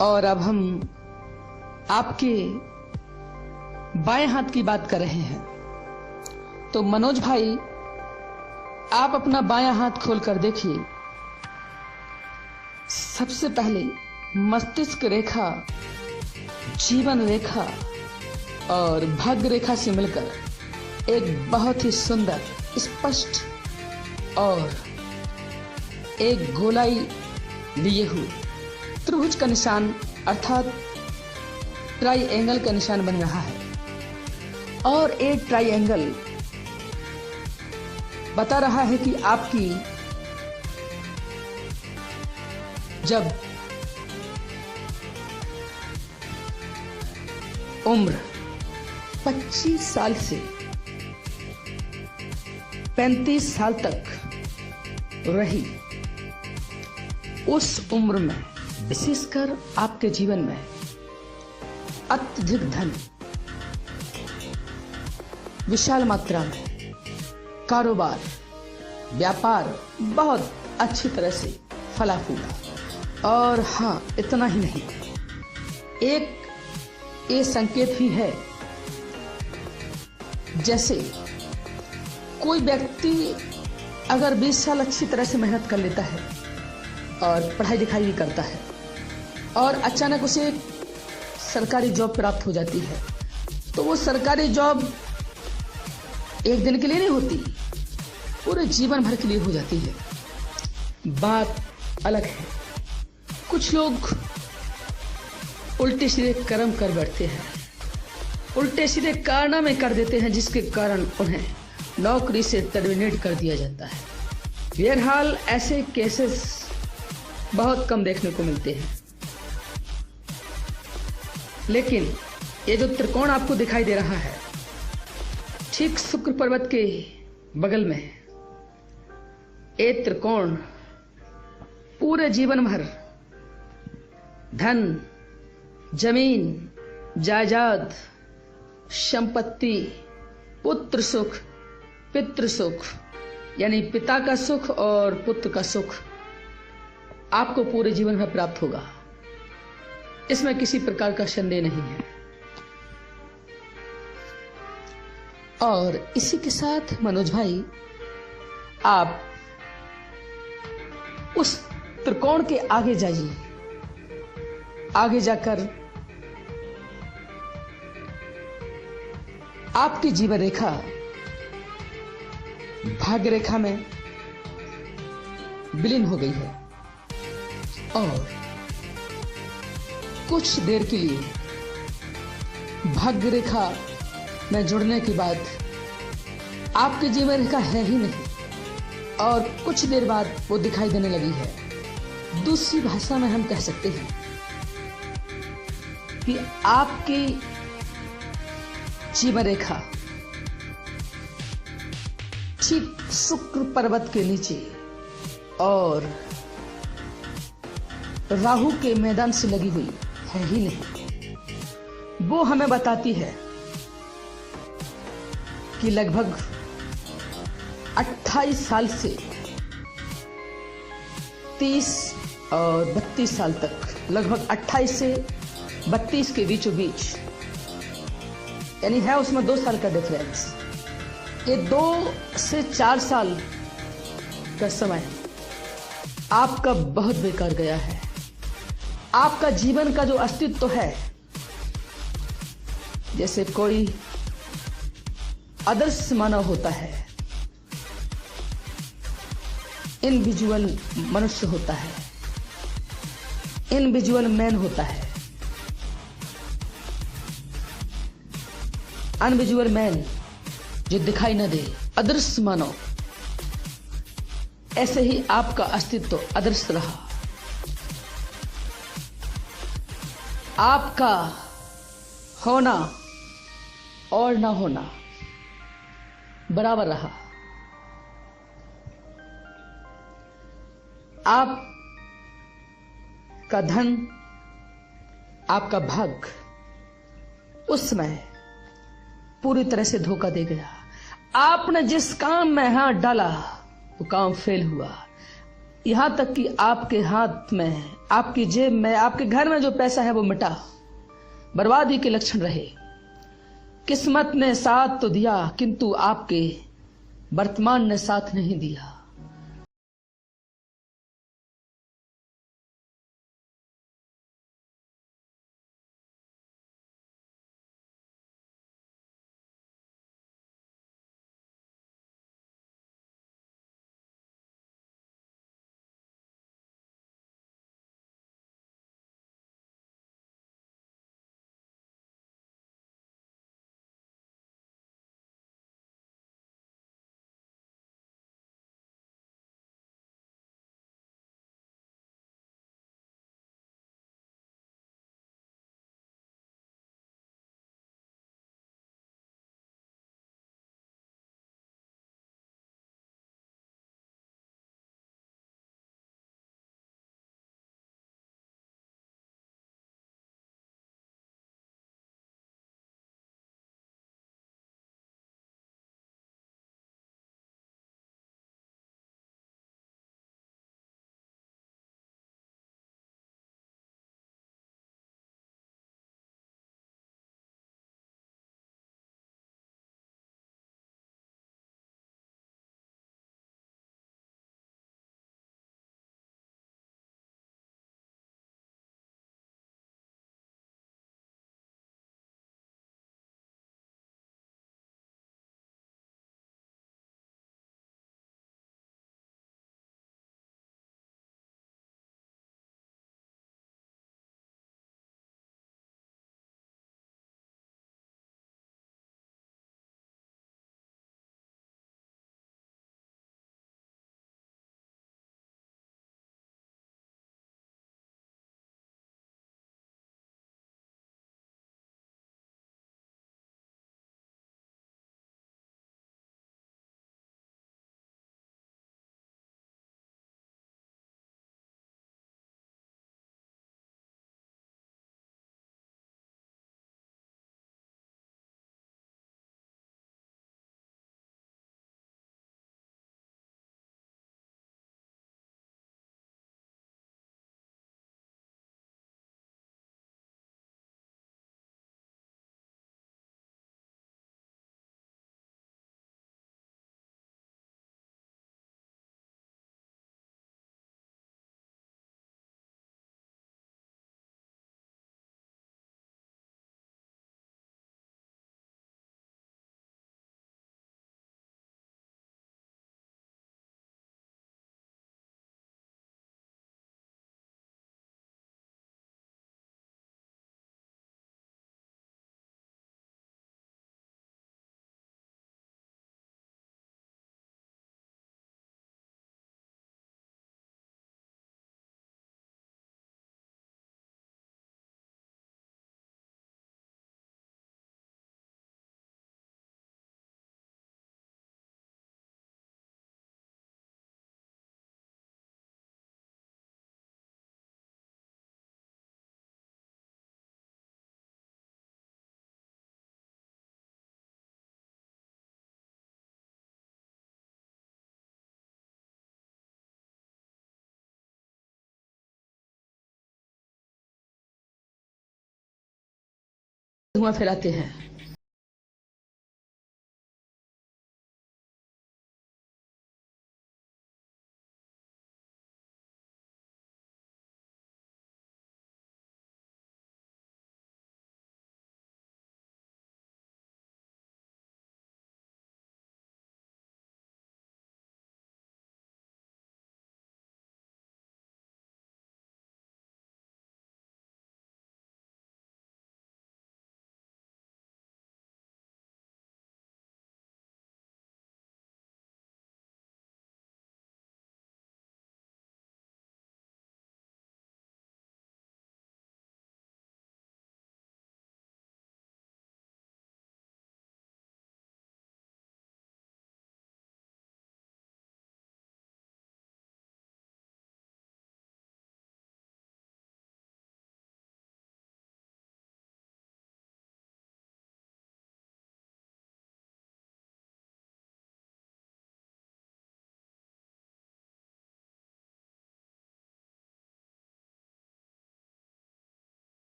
और अब हम आपके बाएं हाथ की बात कर रहे हैं। तो मनोज भाई, आप अपना बायां हाथ खोलकर देखिए। सबसे पहले मस्तिष्क रेखा, जीवन रेखा और भाग्य रेखा से मिलकर एक बहुत ही सुंदर, स्पष्ट और एक गोलाई लिए हुए त्रिभुज का निशान अर्थात ट्राइएंगल का निशान बन रहा है। और एक ट्राइएंगल बता रहा है कि आपकी जब उम्र 25 साल से 35 साल तक रही, उस उम्र में विशेषकर आपके जीवन में अत्यधिक धन, विशाल मात्रा में कारोबार, व्यापार बहुत अच्छी तरह से फला फूला। और हाँ, इतना ही नहीं, एक ये संकेत भी है जैसे कोई व्यक्ति अगर 20 साल अच्छी तरह से मेहनत कर लेता है और पढ़ाई लिखाई भी करता है और अचानक उसे सरकारी जॉब प्राप्त हो जाती है, तो वो सरकारी जॉब एक दिन के लिए नहीं होती, पूरे जीवन भर के लिए हो जाती है। बात अलग है। कुछ लोग उल्टे सीधे कर्म कर बैठते हैं, उल्टे सीधे कारनामे कर देते हैं, जिसके कारण उन्हें नौकरी से टर्मिनेट कर दिया जाता है। बहरहाल ऐसे केसेस बहुत कम देखने को मिलते हैं, लेकिन ये जो त्रिकोण आपको दिखाई दे रहा है, ठीक शुक्र पर्वत के बगल में ये त्रिकोण पूरे जीवन भर धन, जमीन, जायदाद, संपत्ति, पुत्र सुख, पितृ सुख यानी पिता का सुख और पुत्र का सुख आपको पूरे जीवन में प्राप्त होगा। इसमें किसी प्रकार का संदेह नहीं है। और इसी के साथ मनोज भाई, आप उस त्रिकोण के आगे जाइए। आगे जाकर आपकी जीवन रेखा भाग्य रेखा में विलीन हो गई है और कुछ देर के लिए भाग्य रेखा में जुड़ने के बाद आपकी जीवन रेखा है ही नहीं और कुछ देर बाद वो दिखाई देने लगी है। दूसरी भाषा में हम कह सकते हैं कि आपकी जीवन रेखा ठीक शुक्र पर्वत के नीचे और राहु के मैदान से लगी हुई है ही नहीं। वो हमें बताती है कि लगभग 28 साल से 30 और 32 साल तक, लगभग 28 से 32 के बीचों बीच, यानी है उसमें 2 साल का डिफरेंस। ये 2 से 4 साल का समय आपका बहुत बेकार गया है। आपका जीवन का जो अस्तित्व है, जैसे कोई आदर्श मानव होता है, इनविजुअल मनुष्य होता है, इनविजुअल मैन होता है, अनविजुअल मैन जो दिखाई न दे, अदृश्य मानव, ऐसे ही आपका अस्तित्व अदृश्य रहा। आपका होना और ना होना बराबर रहा। आप का धन, आपका भाग्य उस समय पूरी तरह से धोखा दे गया। आपने जिस काम में हाथ डाला वो काम फेल हुआ। यहां तक कि आपके हाथ में, आपकी जेब में, आपके घर में जो पैसा है वो मिटा, बर्बादी के लक्षण रहे। किस्मत ने साथ तो दिया किंतु आपके वर्तमान ने साथ नहीं दिया। धुआं फैलाते हैं।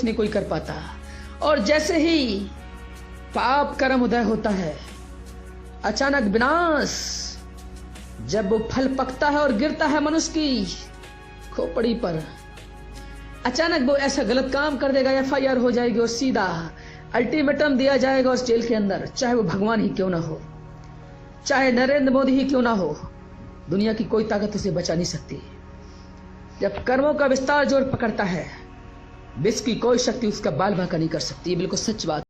नहीं कोई कर पाता। और जैसे ही पाप कर्म उदय होता है, अचानक विनाश, जब वो फल पकता है और गिरता है मनुष्य की खोपड़ी पर, अचानक वो ऐसा गलत काम कर देगा, FIR हो जाएगी और सीधा अल्टीमेटम दिया जाएगा उस जेल के अंदर। चाहे वो भगवान ही क्यों ना हो, चाहे नरेंद्र मोदी ही क्यों ना हो, दुनिया की कोई ताकत उसे बचा नहीं सकती। जब कर्मों का विस्तार जोर पकड़ता है, विश्व की कोई शक्ति उसका बाल बांका नहीं कर सकती। ये बिल्कुल सच बात।